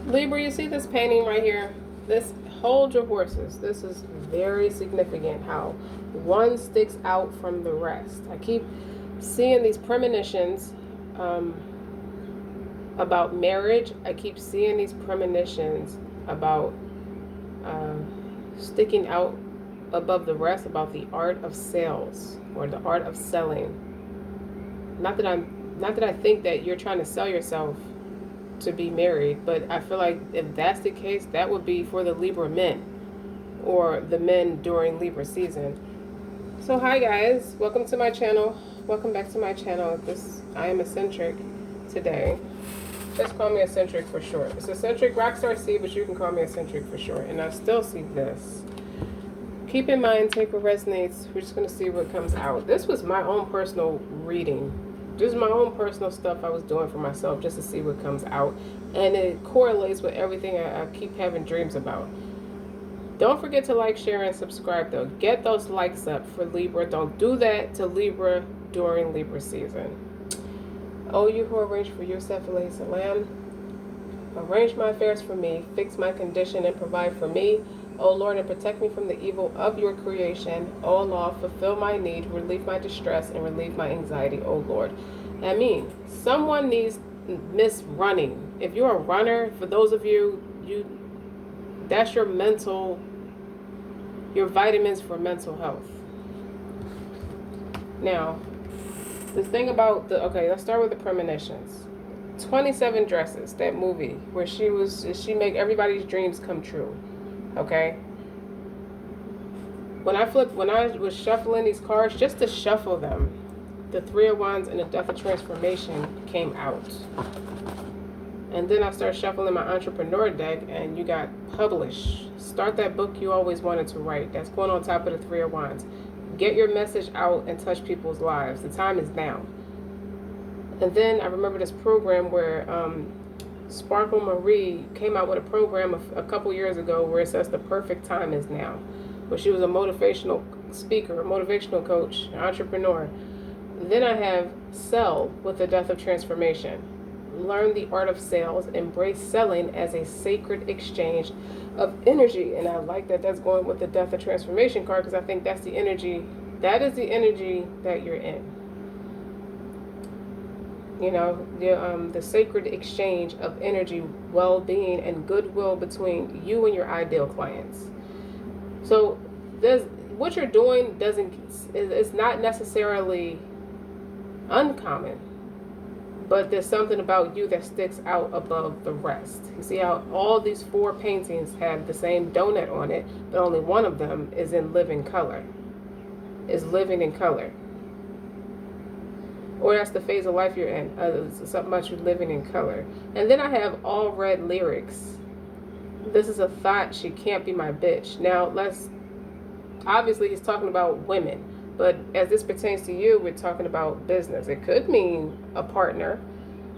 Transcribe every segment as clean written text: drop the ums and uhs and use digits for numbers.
Libra, you see this painting right here? This, hold your horses. This is very significant how one sticks out from the rest. I keep seeing these premonitions about marriage. I keep seeing these premonitions about sticking out above the rest, about the art of sales or the art of selling. Not that I think that you're trying to sell yourself to be married, but I feel like if that's the case, that would be for the Libra men or the men during Libra season. So hi guys, welcome to my channel. Welcome back to my channel. I am eccentric today. Just call me eccentric for short. It's eccentric RockStar'Seed, but you can call me eccentric for short. And I still see this. Keep in mind, take what resonates. We're just going to see what comes out. This was my own personal reading. This is my own personal stuff I was doing for myself just to see what comes out. And it correlates with everything I keep having dreams about. Don't forget to like, share, and subscribe though. Get those likes up for Libra. Don't do that to Libra during Libra season. Oh, you who arrange for Yusuf alayhi salam, arrange my affairs for me, fix my condition and provide for me. O Lord, and protect me from the evil of your creation. O Allah, fulfill my need, relieve my distress, and relieve my anxiety, O Lord. I mean, someone needs miss running. If you're a runner, for those of you, that's your vitamins for mental health. Now, the thing about let's start with the premonitions. 27 Dresses, that movie where she make everybody's dreams come true. Okay. When I was shuffling these cards, just to shuffle them, the Three of Wands and the Death of Transformation came out. And then I started shuffling my entrepreneur deck, and you got Publish. Start that book you always wanted to write. That's going on top of the Three of Wands. Get your message out and touch people's lives. The time is now. And then I remember this program where Sparkle Marie came out with a program a couple years ago where it says the perfect time is now. Where she was a motivational speaker, a motivational coach, an entrepreneur. Then I have Sell with the Death of Transformation. Learn the art of sales. Embrace selling as a sacred exchange of energy. And I like that that's going with the Death of Transformation card because I think that's the energy. That is the energy that you're in. You know, the sacred exchange of energy, well-being, and goodwill between you and your ideal clients. So what you're doing is not necessarily uncommon, but there's something about you that sticks out above the rest. You see how all these four paintings have the same donut on it, but only one of them is in living color. Is living in color. Or that's the phase of life you're in. Something about you living in color. And then I have all red lyrics. This is a thought, she can't be my bitch. Now, obviously he's talking about women. But as this pertains to you, we're talking about business. It could mean a partner.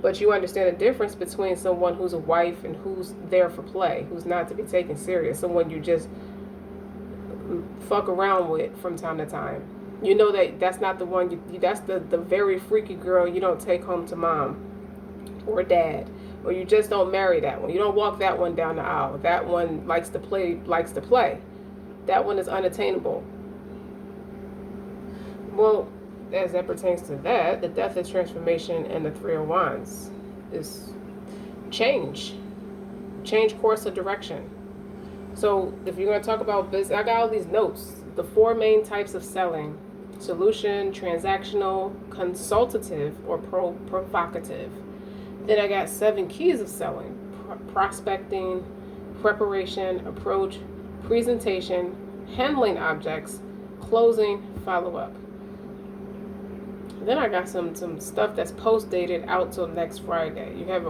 But you understand the difference between someone who's a wife and who's there for play. Who's not to be taken serious. Someone you just fuck around with from time to time. You know that's not the one, that's the very freaky girl you don't take home to mom or dad. Or you just don't marry that one. You don't walk that one down the aisle. That one likes to play. That one is unattainable. Well, as that pertains to that, the Death of Transformation and the Three of Wands is change. Change course of direction. So if you're going to talk about business, I got all these notes. The four main types of selling: solution, transactional, consultative, or provocative. Then I got 7 keys of selling: prospecting, preparation, approach, presentation, handling objects, closing, follow-up. Then I got some stuff that's post-dated out till next Friday. You have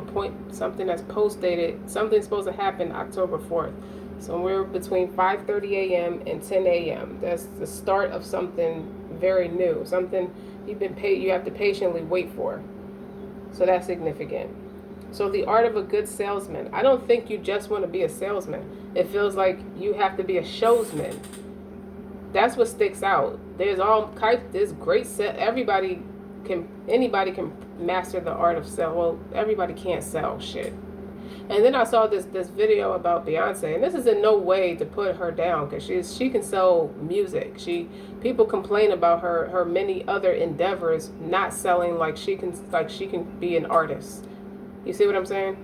something that's post-dated, something's supposed to happen October 4th. Somewhere between 5:30 a.m. and 10 a.m. That's the start of something very new. Something you have to patiently wait for. So that's significant. So the art of a good salesman. I don't think you just want to be a salesman. It feels like you have to be a showsman. That's what sticks out. There's great anybody can master the art of sell. Well, everybody can't sell shit. And then I saw this video about Beyonce, and this is in no way to put her down, because she can sell music. People complain about her many other endeavors not selling like she can be an artist. You see what I'm saying?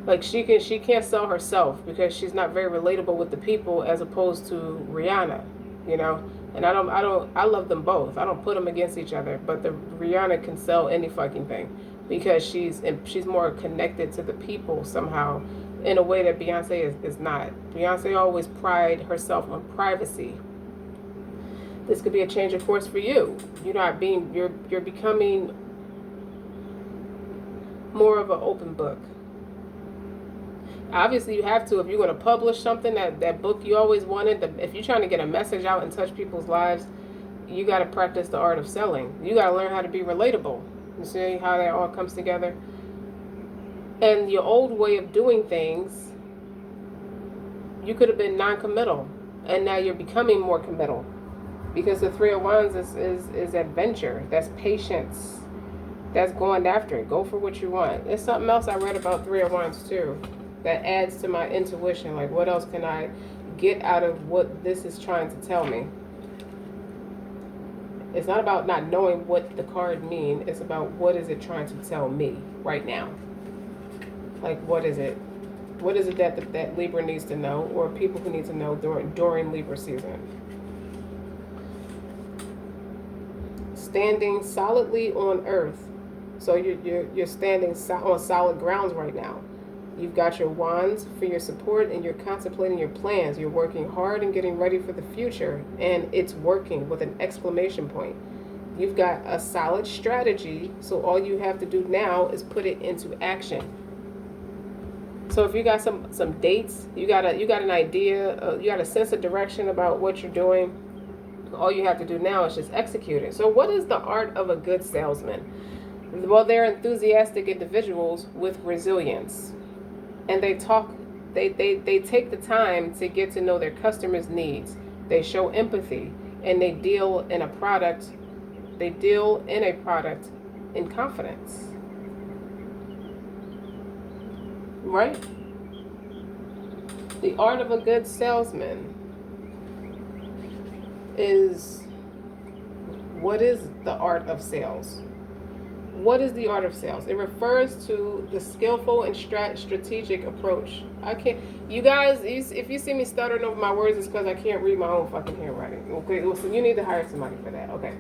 Like she can't sell herself because she's not very relatable with the people, as opposed to Rihanna, you know. And I love them both. I don't put them against each other, but the Rihanna can sell any fucking thing because she's more connected to the people somehow, in a way that Beyonce is not. Beyonce always pride herself on privacy. This could be a change of course for you. You're becoming more of an open book. Obviously, you have to, if you're going to publish something, that book you always wanted, if you're trying to get a message out and touch people's lives, you got to practice the art of selling. You got to learn how to be relatable. You see how that all comes together? And your old way of doing things, you could have been non-committal, and now you're becoming more committal. Because the Three of Wands is adventure. That's patience. That's going after it. Go for what you want. There's something else I read about Three of Wands too, that adds to my intuition. Like, what else can I get out of what this is trying to tell me? It's not about not knowing what the card means. It's about what is it trying to tell me right now. Like, what is it? What is it that Libra needs to know, or people who need to know during Libra season? Standing solidly on earth. So you're standing on solid grounds right now. You've got your wands for your support, and you're contemplating your plans. You're working hard and getting ready for the future, and it's working with an exclamation point. You've got a solid strategy, so all you have to do now is put it into action. So if you got some dates, you got an idea, you got a sense of direction about what you're doing, all you have to do now is just execute it. So what is the art of a good salesman? Well, they're enthusiastic individuals with resilience. And they take the time to get to know their customers' needs. They show empathy, and they deal in a product in confidence. Right? The art of a good salesman is, what is the art of sales? What is the art of sales? It refers to the skillful and strategic approach. You guys, if you see me stuttering over my words, it's because I can't read my own fucking handwriting. Okay, well, so you need to hire somebody for that. Okay.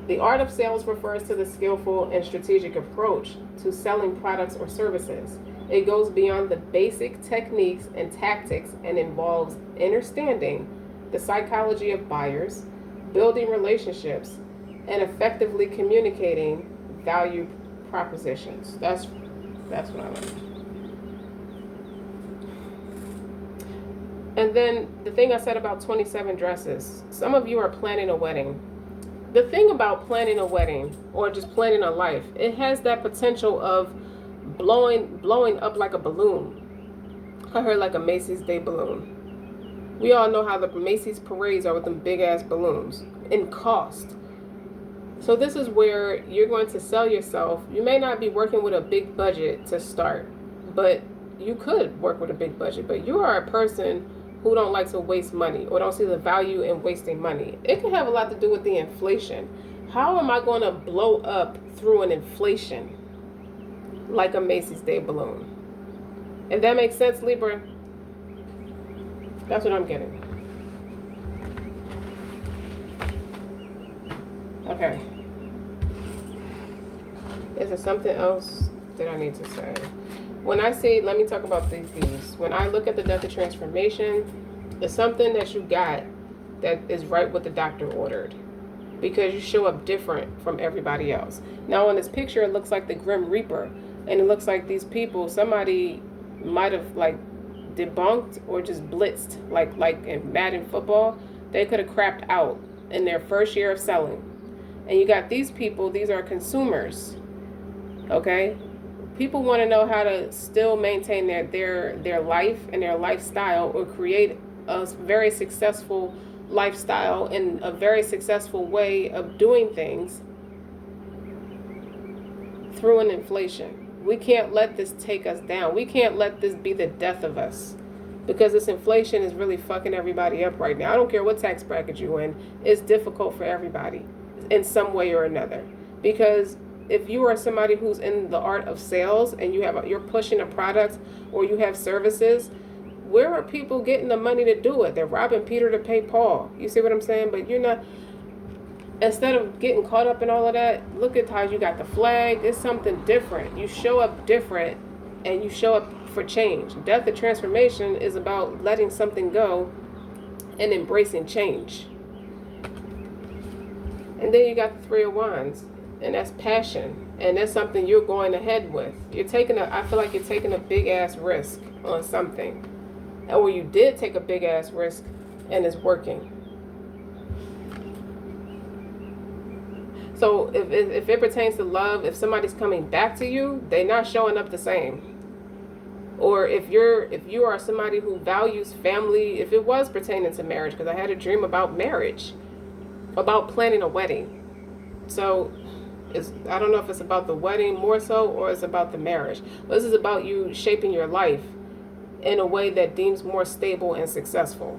The art of sales refers to the skillful and strategic approach to selling products or services. It goes beyond the basic techniques and tactics and involves understanding the psychology of buyers, building relationships, and effectively communicating value propositions. That's what I learned. And then the thing I said about 27 dresses. Some of you are planning a wedding. The thing about planning a wedding, or just planning a life, it has that potential of blowing up like a balloon. I heard like a Macy's Day balloon. We all know how the Macy's parades are with them big ass balloons in cost. So this is where you're going to sell yourself. You may not be working with a big budget to start, but you could work with a big budget. But you are a person who don't like to waste money, or don't see the value in wasting money. It can have a lot to do with the inflation. How am I going to blow up through an inflation like a Macy's Day balloon? If that makes sense, Libra, that's what I'm getting. Okay. Is there something else that I need to say? When I say, let me talk about these. When I look at the Death of Transformation, it's something that you got that is right what the doctor ordered, because you show up different from everybody else. Now in this picture, it looks like the Grim Reaper, and it looks like these people, somebody might have like debunked or just blitzed, like in Madden football. They could have crapped out in their first year of selling. And you got these people, these are consumers, okay? People want to know how to still maintain their life and their lifestyle, or create a very successful lifestyle and a very successful way of doing things through an inflation. We can't let this take us down. We can't let this be the death of us. Because this inflation is really fucking everybody up right now. I don't care what tax bracket you're in. It's difficult for everybody in some way or another. Because if you are somebody who's in the art of sales and you're pushing a product or you have services, where are people getting the money to do it? They're robbing Peter to pay Paul. You see what I'm saying? But you're not. Instead of getting caught up in all of that, look at how you got the flag. It's something different. You show up different and you show up for change. Death of transformation is about letting something go and embracing change. And then you got the Three of Wands, and that's passion. And that's something you're going ahead with. I feel like you're taking a big ass risk on something. Or you did take a big ass risk and it's working. So if it pertains to love, if somebody's coming back to you, they're not showing up the same. Or if you are somebody who values family, if it was pertaining to marriage, because I had a dream about marriage, about planning a wedding. So I don't know if it's about the wedding more so or it's about the marriage. But this is about you shaping your life in a way that deems more stable and successful,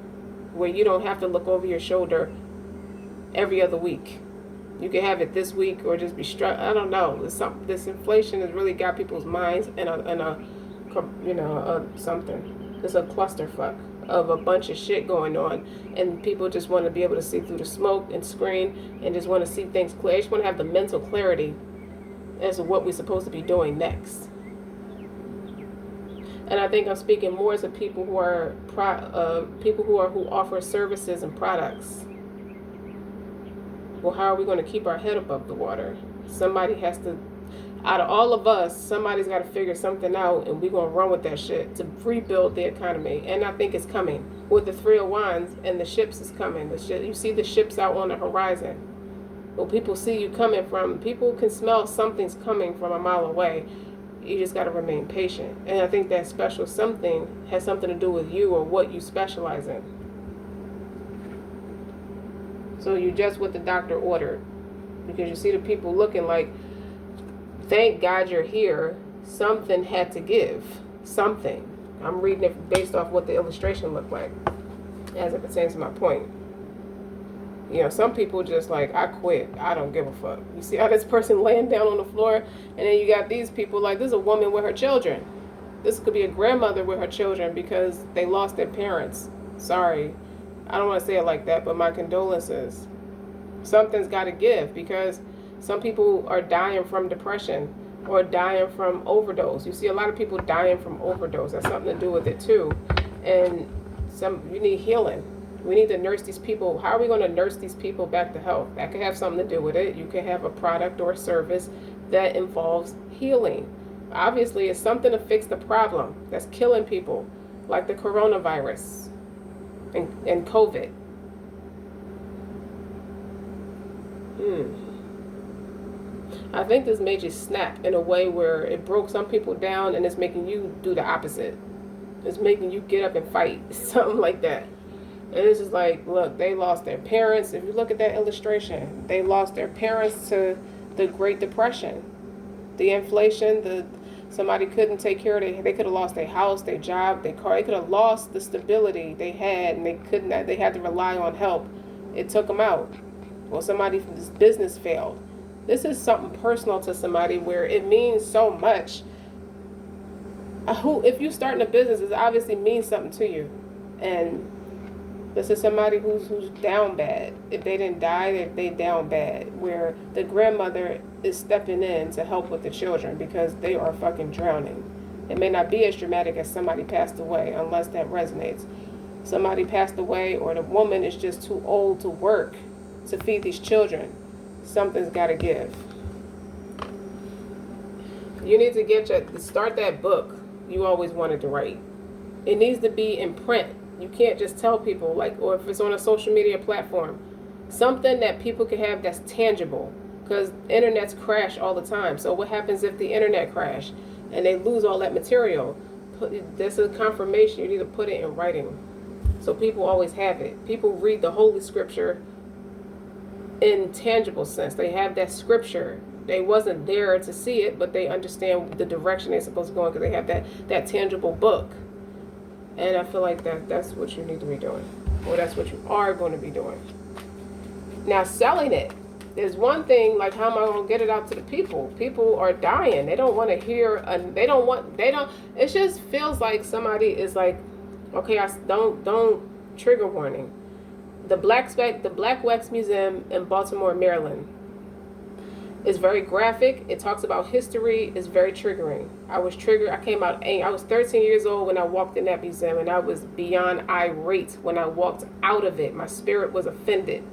where you don't have to look over your shoulder every other week. You can have it this week or just be struck. I don't know. This inflation has really got people's minds in something. It's a clusterfuck of a bunch of shit going on, and people just want to be able to see through the smoke and screen and just want to see things clear. They just want to have the mental clarity as to what we're supposed to be doing next. And I think I'm speaking more to people who are who offer services and products. Well, how are we going to keep our head above the water? Somebody has to, out of all of us, somebody's got to figure something out, and we're going to run with that shit to rebuild the economy. And I think it's coming with the Three of Wands, and the ships is coming. You see the ships out on the horizon. Well, people see you coming from, people can smell something's coming from a mile away. You just got to remain patient. And I think that special something has something to do with you or what you specialize in. So you just what the doctor ordered. Because you see the people looking like, thank God you're here. Something had to give. Something. I'm reading it based off what the illustration looked like as it pertains to my point. You know, some people just like, I quit. I don't give a fuck. You see how this person laying down on the floor, and then you got these people like, this is a woman with her children. This could be a grandmother with her children because they lost their parents. Sorry. I don't want to say it like that, but my condolences. Something's got to give, because some people are dying from depression or dying from overdose. You see a lot of people dying from overdose. That's something to do with it too. And you need healing. We need to nurse these people. How are we going to nurse these people back to health? That could have something to do with it. You could have a product or a service that involves healing. Obviously, it's something to fix the problem that's killing people, like the coronavirus and COVID. I think this made you snap in a way where it broke some people down, and it's making you do the opposite. It's making you get up and fight, something like that. And it's just like, look, they lost their parents. If you look at that illustration, they lost their parents to the Great Depression, the inflation, somebody couldn't take care of they could have lost their house, their job, their car. They could have lost the stability they had, and they had to rely on help. It took them out. Or somebody's business failed. This is something personal to somebody where it means so much. If you're starting a business, it obviously means something to you. And this is somebody who's down bad. If they didn't die, they down bad. Where the grandmother is stepping in to help with the children because they are fucking drowning. It may not be as dramatic as somebody passed away, unless that resonates. Somebody passed away, or the woman is just too old to work to feed these children. Something's got to give. You need to start that book you always wanted to write. It needs to be in print. You can't just tell people, or if it's on a social media platform, something that people can have that's tangible, because internets crash all the time. So what happens if the internet crash and they lose all that material? That's a confirmation. You need to put it in writing so people always have it. People read the Holy Scripture in tangible sense. They have that scripture They wasn't there to see it, but they understand the direction they're supposed to go in because they have that tangible book. And I feel like that's what you need to be doing, or that's what you are going to be doing. Now, selling it. There's one thing, like, how am I going to get it out to the people? People are dying. They don't want to hear, it just feels like somebody is like, okay, don't trigger warning. The Black Wax Museum in Baltimore, Maryland is very graphic. It talks about history. It's very triggering. I was triggered. I was 13 years old when I walked in that museum, and I was beyond irate when I walked out of it. My spirit was offended.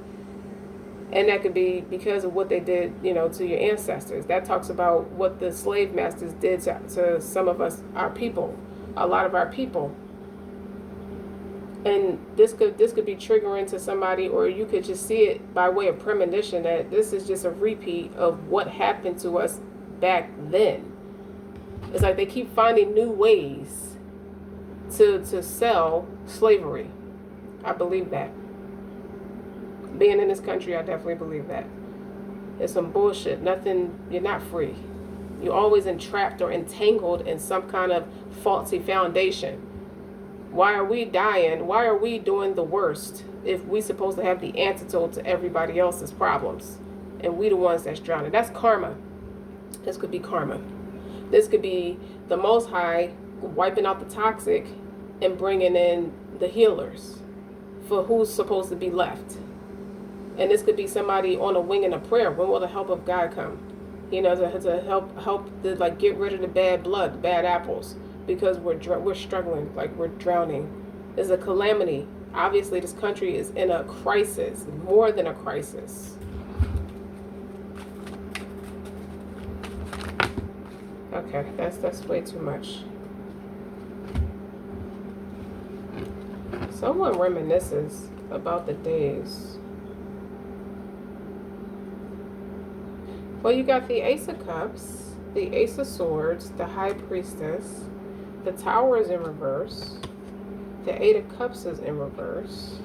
And that could be because of what they did, to your ancestors. That talks about what the slave masters did to some of us, our people, a lot of our people. And this could be triggering to somebody, or you could just see it by way of premonition that this is just a repeat of what happened to us back then. It's like they keep finding new ways to sell slavery. I believe that. Being in this country, I definitely believe that. It's some bullshit. You're not free. You're always entrapped or entangled in some kind of faulty foundation. Why are we dying? Why are we doing the worst if we supposed to have the antidote to everybody else's problems? And we the ones that's drowning. That's karma. This could be karma. This could be the Most High wiping out the toxic and bringing in the healers for who's supposed to be left. And this could be somebody on a wing in a prayer. When will the help of God come? To help to like get rid of the bad blood, the bad apples, because we're struggling, like we're drowning. There's a calamity. Obviously, this country is in a crisis, more than a crisis. Okay, that's way too much. Someone reminisces about the days. Well, you got the Ace of Cups, the Ace of Swords, the High Priestess, the Tower is in reverse, the Eight of Cups is in reverse.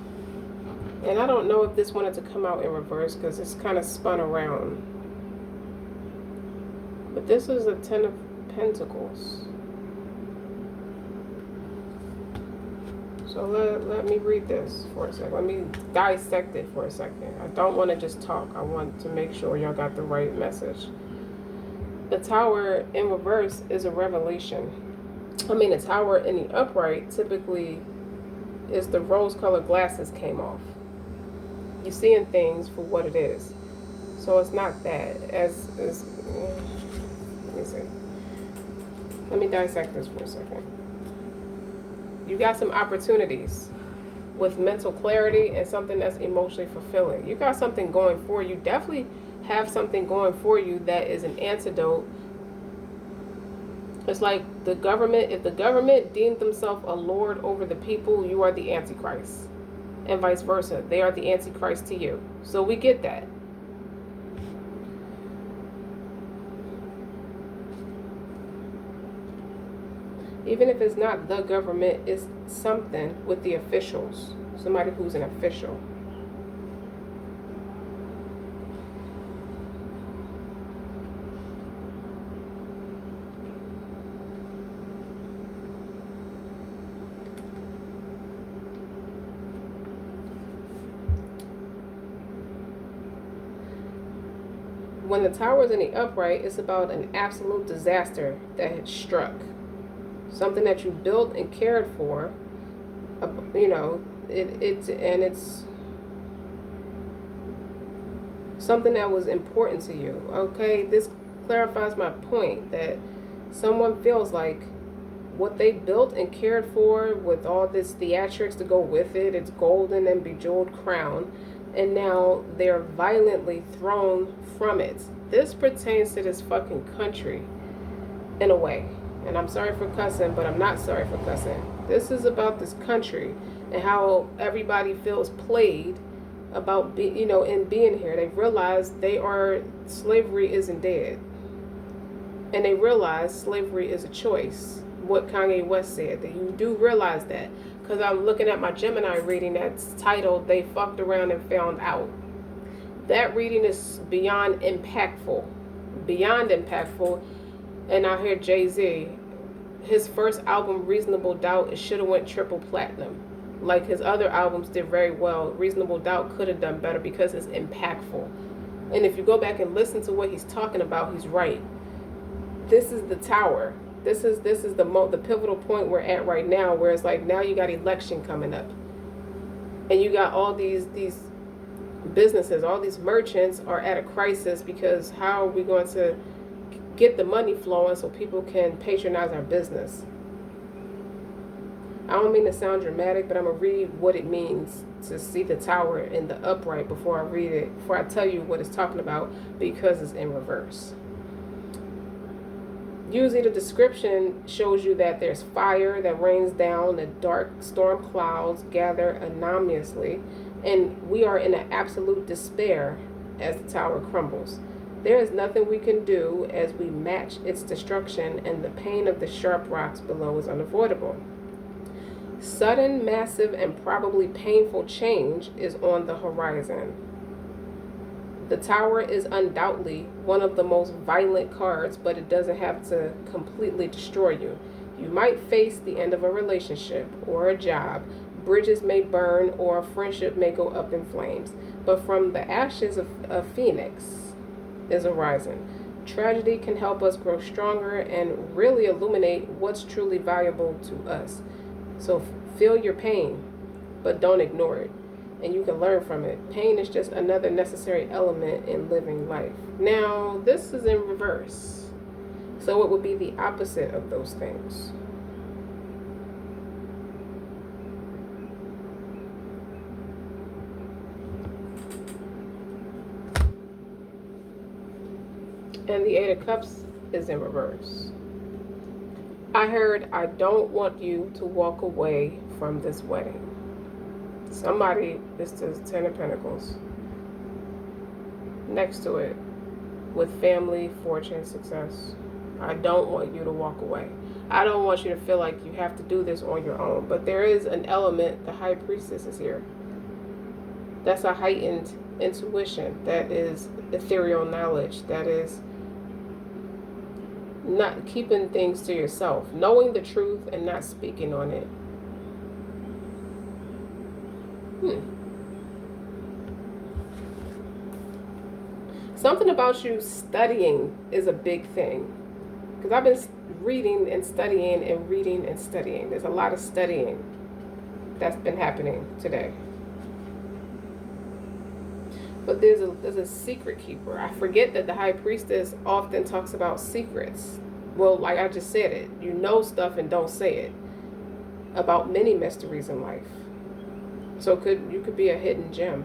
And I don't know if this wanted to come out in reverse because it's kind of spun around. But this is a Ten of Pentacles. So let me read this for a second. Let me dissect it for a second. I don't want to just talk. I want to make sure y'all got the right message. The Tower in reverse is a revelation. The Tower in the upright typically is the rose-colored glasses came off. You're seeing things for what it is. So it's not that. Let me see. Let me dissect this for a second. You got some opportunities with mental clarity and something that's emotionally fulfilling. You got something going for you. Definitely have something going for you that is an antidote. It's like the government. If the government deemed themselves a lord over the people, you are the Antichrist. And vice versa. They are the Antichrist to you. So we get that. Even if it's not the government, it's something with the officials. Somebody who's an official. When the Tower is in the upright, it's about an absolute disaster that had struck. Something that you built and cared for, it's something that was important to you. Okay, this clarifies my point that someone feels like what they built and cared for with all this theatrics to go with it, its golden and bejeweled crown, and now they're violently thrown from it. This pertains to this fucking country in a way. And I'm sorry for cussing, but I'm not sorry for cussing. This is about this country and how everybody feels played about in being here. They realize slavery isn't dead. And they realize slavery is a choice. What Kanye West said, that you do realize that. Because I'm looking at my Gemini reading that's titled, They Fucked Around and Found Out. That reading is beyond impactful. beyond impactful. And I hear Jay-Z, his first album, Reasonable Doubt, it should have went triple platinum. Like his other albums did very well. Reasonable Doubt could have done better because it's impactful. And if you go back and listen to what he's talking about, he's right. This is the tower. This is the pivotal point we're at right now, where it's like now you got election coming up, and you got all these businesses, all these merchants are at a crisis because how are we going to get the money flowing so people can patronize our business? I don't mean to sound dramatic, but I'm gonna read what it means to see the tower in the upright before I read it, before I tell you what it's talking about, because it's in reverse. Usually the description shows you that there's fire that rains down, and dark storm clouds gather anonymously, and we are in an absolute despair as the tower crumbles. There is nothing we can do as we match its destruction, and the pain of the sharp rocks below is unavoidable. Sudden, massive, and probably painful change is on the horizon. The tower is undoubtedly one of the most violent cards, but it doesn't have to completely destroy you. You might face the end of a relationship or a job. Bridges may burn or a friendship may go up in flames. But from the ashes of a phoenix is arising. Tragedy can help us grow stronger and really illuminate what's truly valuable to us. So feel your pain, but don't ignore it. And you can learn from it. Pain is just another necessary element in living life. Now, this is in reverse. So it would be the opposite of those things. And the Eight of Cups is in reverse. I heard, I don't want you to walk away from this wedding. Somebody, this is Ten of Pentacles. Next to it, with family, fortune, success. I don't want you to walk away. I don't want you to feel like you have to do this on your own. But there is an element, the High Priestess is here. That's a heightened intuition. That is ethereal knowledge. That is not keeping things to yourself. Knowing the truth and not speaking on it. Something about you studying is a big thing. Because I've been reading and studying and reading and studying. There's a lot of studying that's been happening today. But there's a secret keeper. I forget that the High Priestess often talks about secrets. Well, like I just said it. You know stuff and don't say it. About many mysteries in life. So you could be a hidden gem.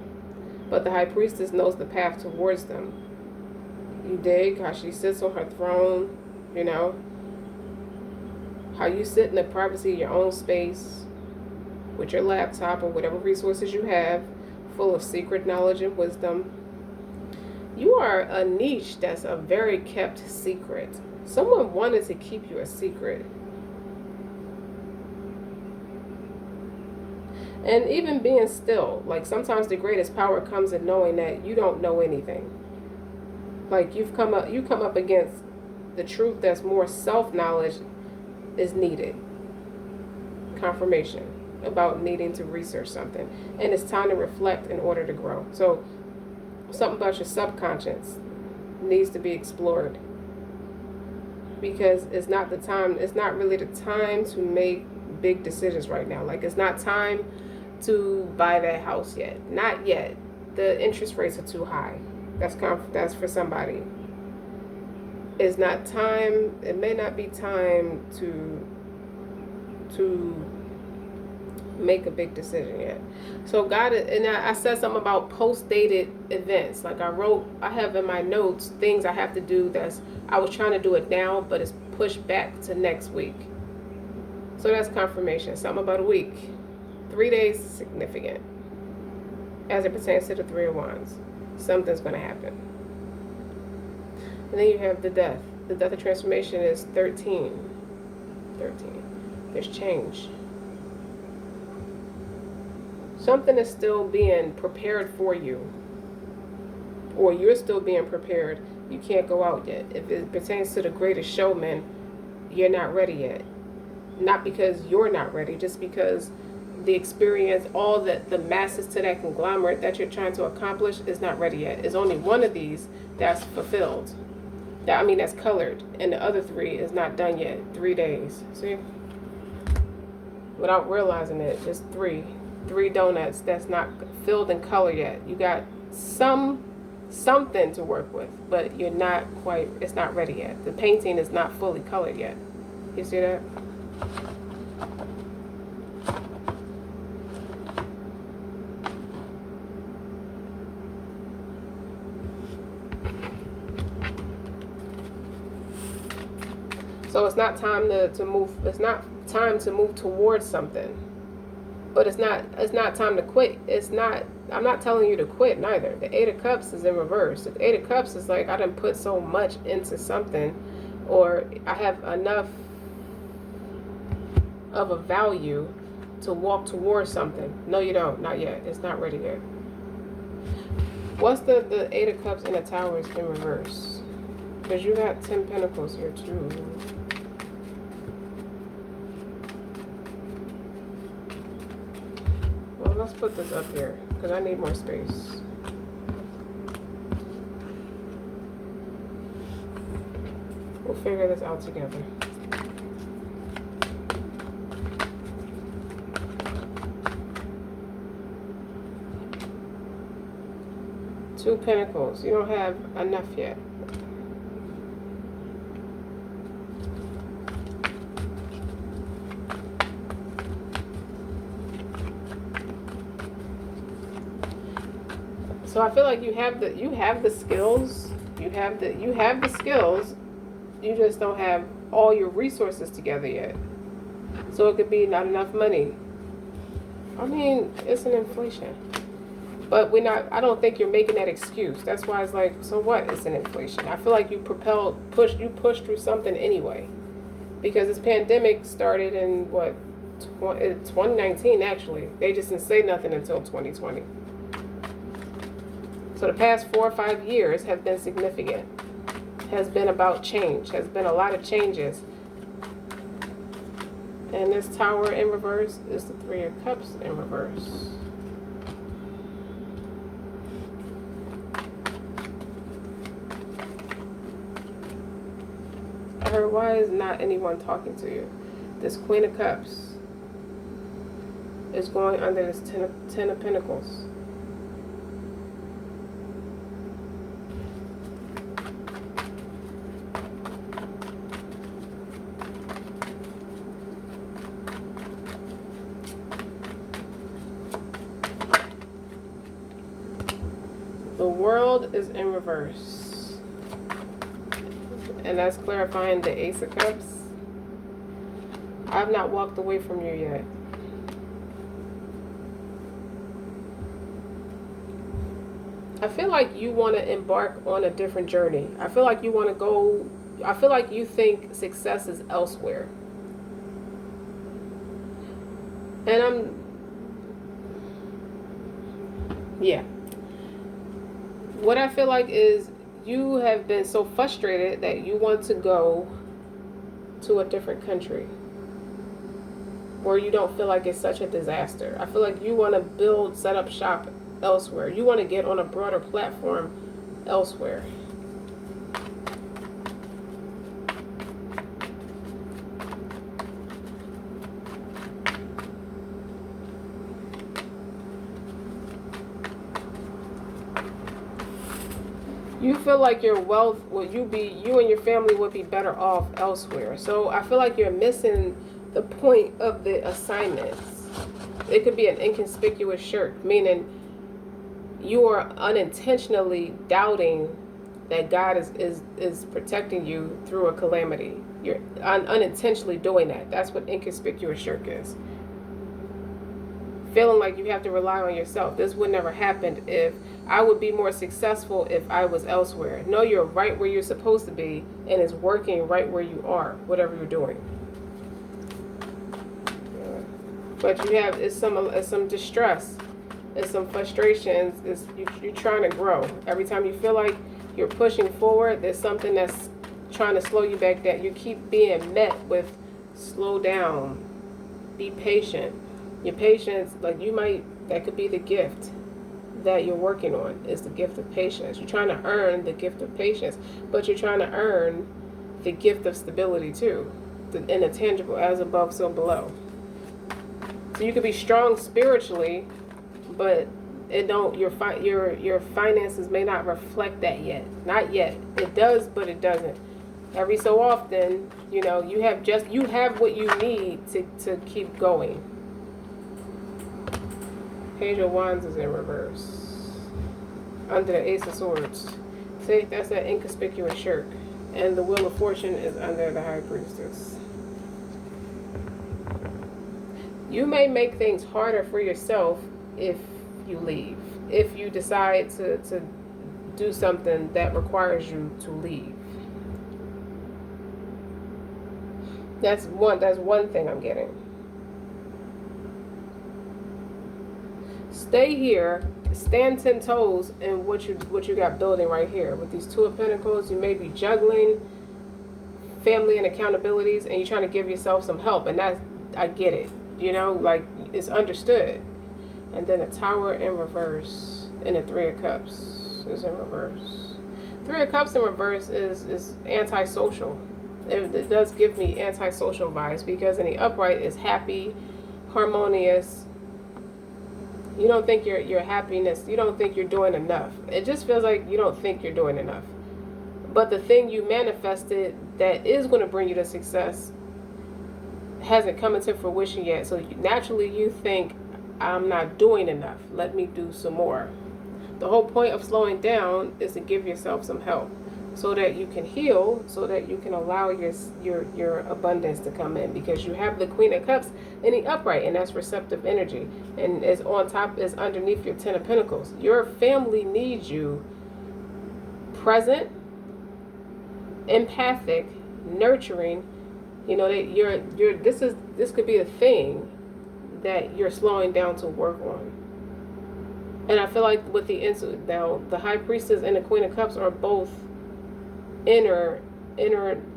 But the High Priestess knows the path towards them. You dig how she sits on her throne, you know? How you sit in the privacy of your own space with your laptop or whatever resources you have, full of secret knowledge and wisdom. You are a niche that's a very kept secret. Someone wanted to keep you a secret. And even being still, like sometimes the greatest power comes in knowing that you don't know anything. Like you come up against the truth that's more self-knowledge is needed. Confirmation about needing to research something. And it's time to reflect in order to grow. So something about your subconscious needs to be explored. Because it's not really the time to make big decisions right now. Like it's not time to buy that house yet. Not yet. The interest rates are too high. That's for somebody. It's not time. It may not be time to make a big decision yet. So God, and I said something about post-dated events. Like I have in my notes things I have to do I was trying to do it now, but it's pushed back to next week. So that's confirmation. Something about a week. 3 days, significant. As it pertains to the Three of Wands. Something's going to happen. And then you have the death. The death of transformation is 13. There's change. Something is still being prepared for you. Or you're still being prepared You can't go out yet. If it pertains to the Greatest Showman, you're not ready yet. Not because you're not ready, just because the experience, all the masses to that conglomerate that you're trying to accomplish is not ready yet. It's only one of these that's fulfilled. That's colored, and the other 3 is not done yet. 3 days. See? Without realizing it, just 3 donuts that's not filled in color yet. You got something to work with, but you're not quite, it's not ready yet. The painting is not fully colored yet. You see that? So it's not time to move. It's not time to move towards something, but it's not time to quit. I'm not telling you to quit neither. The 8 of Cups is in reverse. The 8 of Cups is like, I didn't put so much into something, or I have enough of a value to walk towards something. No, you don't. Not yet. It's not ready yet. What's the 8 of Cups and the Towers in reverse? Because you got 10 Pentacles here too. Well, let's put this up here because I need more space. We'll figure this out together. Two Pentacles. You don't have enough yet. So I feel like you have the skills. You have the skills. You just don't have all your resources together yet. So it could be not enough money. I mean, it's an inflation. But I don't think you're making that excuse. That's why it's like, so what? It's an inflation. I feel like you pushed through something anyway. Because this pandemic started in 2019 actually. They just didn't say nothing until 2020. So the past 4 or 5 years have been significant. Has been about change. Has been a lot of changes. And this Tower in reverse is the 3 of Cups in reverse. I heard, why is not anyone talking to you? This Queen of Cups is going under this Ten of Pentacles. The World is in reverse. And that's clarifying the Ace of Cups. I've not walked away from you yet. I feel like you want to embark on a different journey. I feel like you want to go. I feel like you think success is elsewhere. And yeah. What I feel like is you have been so frustrated that you want to go to a different country where you don't feel like it's such a disaster. I feel like you want to set up shop elsewhere. You want to get on a broader platform elsewhere. You feel like your wealth you and your family would be better off elsewhere. So I feel like you're missing the point of the assignments. It could be an inconspicuous shirk, meaning you are unintentionally doubting that God is protecting you through a calamity. You're unintentionally doing that. That's what inconspicuous shirk is. Feeling like you have to rely on yourself. This would never happen if I would be more successful if I was elsewhere. No, you're right where you're supposed to be, and it's working right where you are, whatever you're doing. But it's some distress, it's some frustrations. You're trying to grow. Every time you feel like You're pushing forward. There's something that's trying to slow you back down. You keep being met with slow down. Be patient. Your patience, like you might, that could be the gift that you're working on, is the gift of patience. You're trying to earn the gift of patience, but you're trying to earn the gift of stability too. In a tangible, as above, so below. So you could be strong spiritually, but it don't, your finances may not reflect that yet. Not yet. It does, but it doesn't. Every so often, you know, you have what you need to keep going. Page of Wands is in reverse. Under the Ace of Swords. See, that's that inconspicuous shirk. And the Wheel of Fortune is under the High Priestess. You may make things harder for yourself if you leave. If you decide to do something that requires you to leave. That's one thing I'm getting. Stay here, stand 10 toes in what you got building right here. With these Two of Pentacles, you may be juggling family and accountabilities, and you're trying to give yourself some help, and that's, I get it. You know, like, it's understood. And then a Tower in reverse, and a Three of Cups is in reverse. Three of Cups in reverse is antisocial. It does give me antisocial vibes, because in the upright is happy, harmonious. You don't think your happiness, you don't think you're doing enough. It just feels like you don't think you're doing enough. But the thing you manifested that is going to bring you to success hasn't come into fruition yet. So naturally you think, I'm not doing enough. Let me do some more. The whole point of slowing down is to give yourself some help, so that you can heal, so that you can allow your abundance to come in, because you have the Queen of Cups in the upright, and that's receptive energy, and is on top, is underneath your Ten of Pentacles. Your family needs you present, empathic, nurturing. You know that this could be a thing that you're slowing down to work on. And I feel like with the High Priestess and the Queen of Cups are both inner.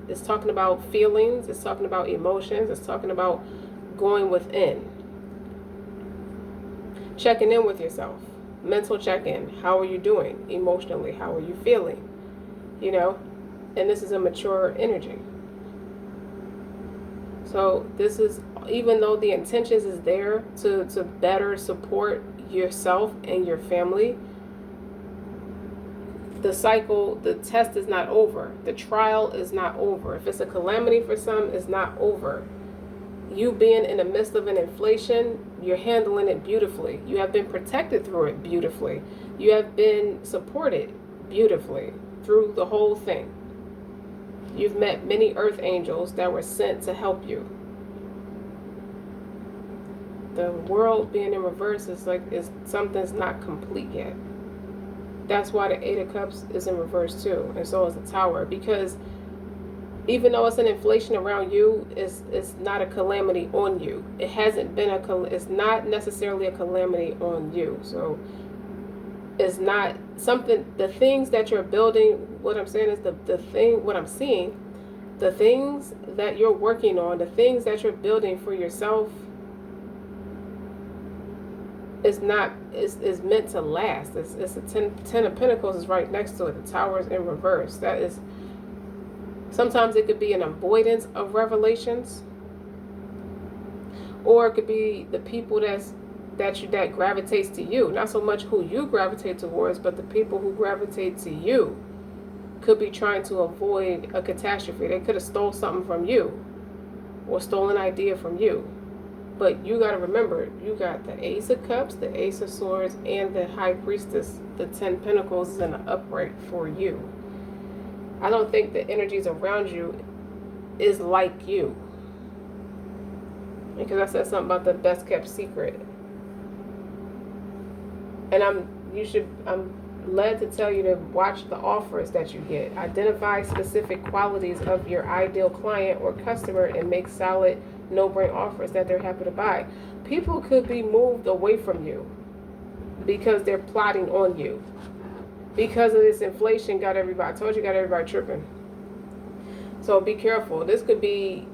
It's talking about feelings, it's talking about emotions, it's talking about going within, checking in with yourself, mental check-in. How are you doing emotionally? How are you feeling? You know, and this is a mature energy. So this is, even though the intentions is there to better support yourself and your family, the cycle, the test is not over. The trial is not over. If it's a calamity for some, it's not over. You being in the midst of an inflation, you're handling it beautifully. You have been protected through it beautifully. You have been supported beautifully through the whole thing. You've met many earth angels that were sent to help you. The world being in reverse is like, something's not complete yet. That's why the Eight of Cups is in reverse too, and so is the Tower, because even though it's an inflation around you, it's not a calamity on you. It hasn't been it's not necessarily a calamity on you. So it's not something, the things that you're building, what I'm saying is what I'm seeing, the things that you're working on, the things that you're building for yourself is meant to last. It's a ten of Pentacles is right next to it. The Tower is in reverse. That is, sometimes it could be an avoidance of revelations, or it could be the people that gravitates to you. Not so much who you gravitate towards, but the people who gravitate to you could be trying to avoid a catastrophe. They could have stole something from you, or stole an idea from you. But you got to remember, you got the Ace of Cups, the Ace of Swords, and the High Priestess. The 10 Pentacles is in the upright for you. I don't think the energies around you is like you. Because I said something about the best kept secret. And I'm led to tell you to watch the offers that you get. Identify specific qualities of your ideal client or customer and make solid, no-brain offers that they're happy to buy. People could be moved away from you because they're plotting on you. because of this inflation got everybody, I told you, got everybody tripping. So be careful. This could be,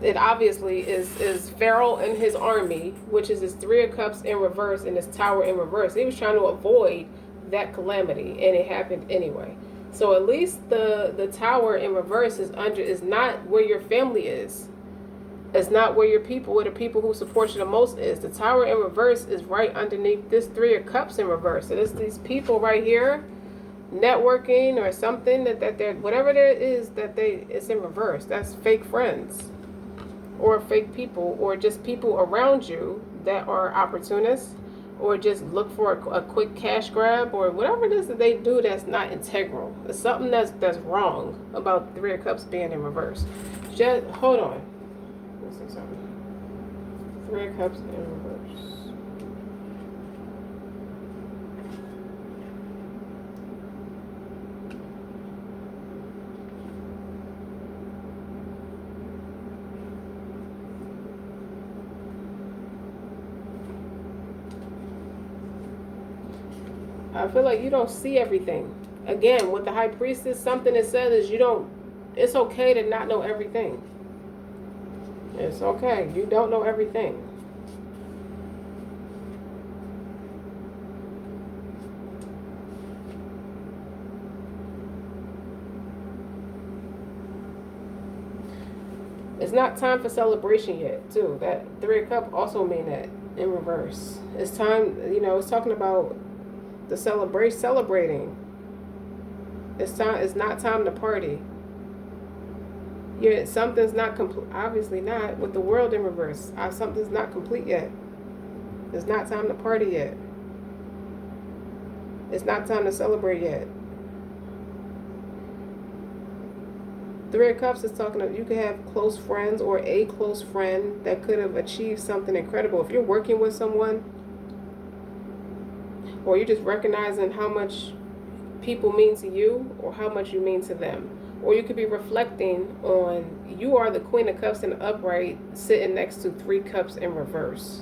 it obviously is Pharaoh and his army, which is his Three of Cups in reverse and his Tower in reverse. He was trying to avoid that calamity, and it happened anyway. So at least the Tower in reverse is not where your family is. It's not where the people who support you the most is. The Tower in reverse is right underneath this Three of Cups in reverse. And it's these people right here networking or something that they're, whatever it is that it's in reverse. That's fake friends or fake people, or just people around you that are opportunists, or just look for a quick cash grab, or whatever it is that they do that's not integral. It's something that's wrong about Three of Cups being in reverse. Just hold on. Let's see something. Three of Cups in reverse. I feel like you don't see everything. Again, with the High Priestess, something it says is it's okay to not know everything. It's okay. You don't know everything. It's not time for celebration yet, too. That Three of Cups also mean that in reverse. It's time, it's talking about the celebrating. It's not time to party. Yeah, something's not complete. Obviously not with the world in reverse. Something's not complete yet. It's not time to party yet. It's not time to celebrate yet. Three of Cups is talking about you could have close friends or a close friend that could have achieved something incredible. If you're working with someone, or you're just recognizing how much people mean to you or how much you mean to them. Or you could be reflecting on, you are the Queen of Cups in the upright sitting next to Three Cups in reverse.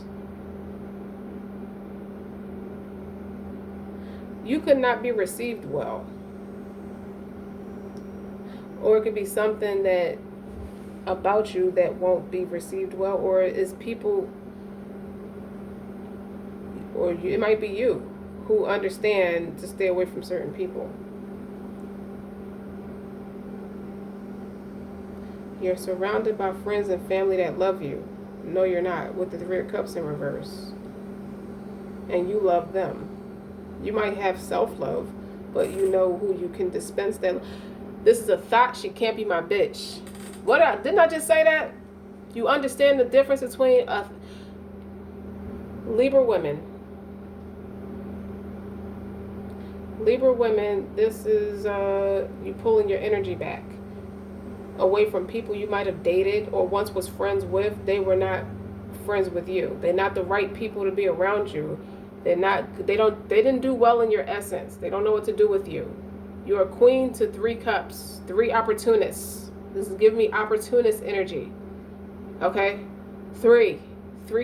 You could not be received well. Or it could be something that about you that won't be received well, or is people, or it might be you who understand to stay away from certain people. You're surrounded by friends and family that love you. No, you're not, with the Three of Cups in reverse. And you love them. You might have self-love, but you know who you can dispense that. This is a thought, she can't be my bitch. Didn't I just say that? You understand the difference between Libra women. Libra women, this is you pulling your energy back away from people you might have dated or once was friends with. They were not friends with you. They're not the right people to be around you. They didn't do well in your essence. They don't know what to do with you. You're a queen to Three Cups, three opportunists. This is giving me opportunist energy. Okay? Three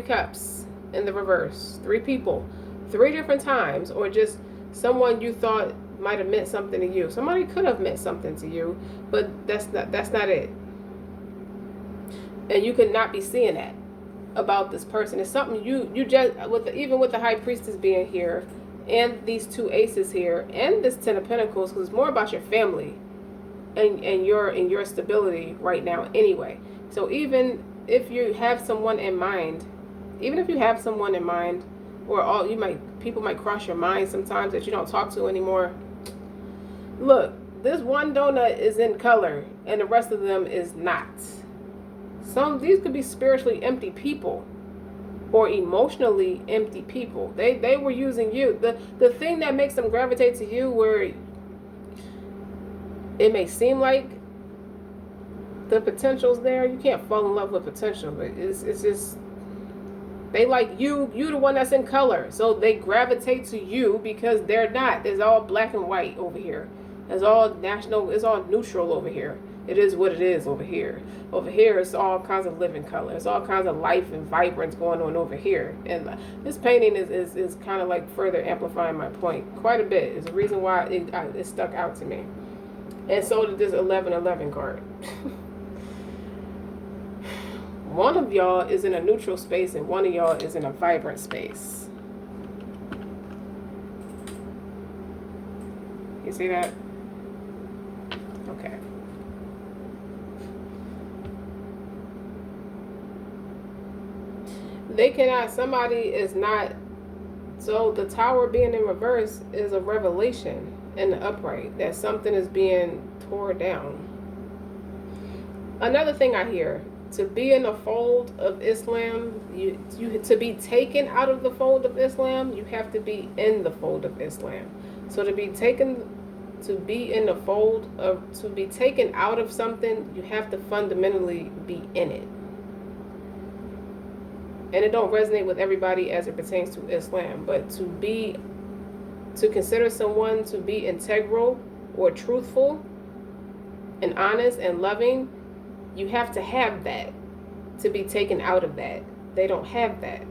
Cups in the reverse. Three people, three different times, or just someone you thought might have meant something to you. Somebody could have meant something to you, but that's not it. And you could not be seeing that about this person. It's something you just even with the High Priestess being here, and these two aces here, and this Ten of Pentacles, because it's more about your family and your stability right now anyway. So even if you have someone in mind, or people might cross your mind sometimes that you don't talk to anymore. Look, this one donut is in color and the rest of them is not. These could be spiritually empty people or emotionally empty people. They were using you. The thing that makes them gravitate to you, where it may seem like the potential's there, you can't fall in love with potential, but it's just they like you the one that's in color, so they gravitate to you because they're not. It's all black and white over here. It's all national. It's all neutral over here. It is what it is over here. Over here, it's all kinds of living color. It's all kinds of life and vibrance going on over here. And this painting is kind of like further amplifying my point quite a bit. It's the reason why it stuck out to me. And so did this 1111 card. One of y'all is in a neutral space and one of y'all is in a vibrant space. You see that? Okay. They cannot, somebody is not, so the tower being in reverse is a revelation in the upright that something is being torn down. Another thing I hear, to be in the fold of Islam, you to be taken out of the fold of Islam, you have to be in the fold of Islam. So to be taken, to be in the fold of, to be taken out of something, you have to fundamentally be in it. And it don't resonate with everybody as it pertains to Islam, but to consider someone to be integral or truthful and honest and loving, you have to have that to be taken out of that. They don't have that.